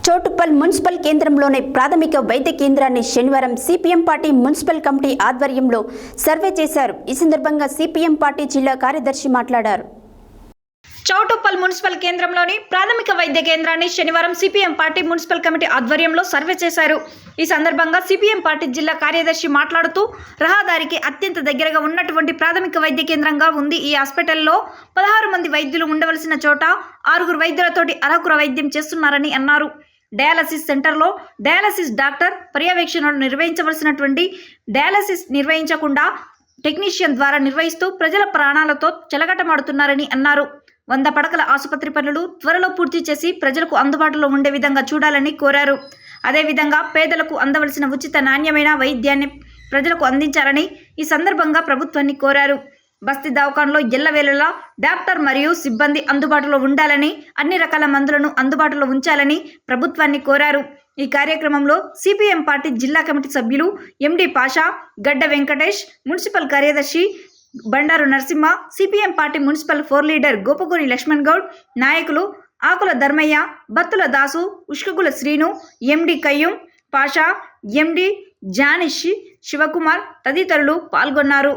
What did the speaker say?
Choutuppal municipal కేంద్రంలోని ప్రాథమిక వైద్య కేంద్రాన్ని శనివారం సిపిఎం పార్టీ మున్సిపల్ కమిటీ ఆధ్వర్యంలో సర్వే చేశారు. ఈ సందర్భంగా సిపిఎం పార్టీ జిల్లా కార్యదర్శి మాట్లాడారు. చౌటుప్పల్ మున్సిపల్ కేంద్రంలోని ప్రాథమిక వైద్య కేంద్రాన్ని శనివారం సిపిఎం పార్టీ మున్సిపల్ కమిటీ ఆధ్వర్యంలో సర్వే చేశారు. ఈ సందర్భంగా సిపిఎం పార్టీ జిల్లా కార్యదర్శి మాట్లాడుతూ రహదారికి అత్యంత దగ్గరగా ఉన్నటువంటి ప్రాథమిక వైద్య కేంద్రంగా ఉంది. ఈ హాస్పిటల్లో 16 మంది వైద్యులు ఉండవలసిన చోట 6 వైద్యులతోటి అరకుర వైద్యం చేస్తున్నారని అన్నారు. డయాలసిస్ సెంటర్లో డయాలసిస్ డాక్టర్ పర్యవేక్షణను నిర్వహించవలసినటువంటి డయాలసిస్ నిర్వహించకుండా టెక్నీషియన్ ద్వారా నిర్వహిస్తూ ప్రజల ప్రాణాలతో చెలగటమాడుతున్నారని అన్నారు. 100 పడకల ఆసుపత్రి పనులు త్వరలో పూర్తి చేసి ప్రజలకు అందుబాటులో ఉండే విధంగా చూడాలని కోరారు. అదేవిధంగా పేదలకు అందవలసిన ఉచిత నాణ్యమైన వైద్యాన్ని ప్రజలకు అందించాలని ఈ సందర్భంగా ప్రభుత్వాన్ని కోరారు. బస్తీ దవాఖానలో ఎల్లవేళలా డాక్టర్ మరియు సిబ్బంది అందుబాటులో ఉండాలని, అన్ని రకాల మందులను అందుబాటులో ఉంచాలని ప్రభుత్వాన్ని కోరారు. ఈ కార్యక్రమంలో సిపిఎం పార్టీ జిల్లా కమిటీ సభ్యులు ఎండి పాషా, గడ్డ వెంకటేష్, మున్సిపల్ కార్యదర్శి Bandaru Narasimha, CPM party municipal 4 leader Gopaguri Lakshman Goud, నాయకులు ఆకుల ధర్మయ్య, బత్తుల దాసు, ఉష్కగుల శ్రీను, ఎండి కయ్యూం పాషా, ఎండి జానిషి శివకుమార్ తదితరులు పాల్గొన్నారు.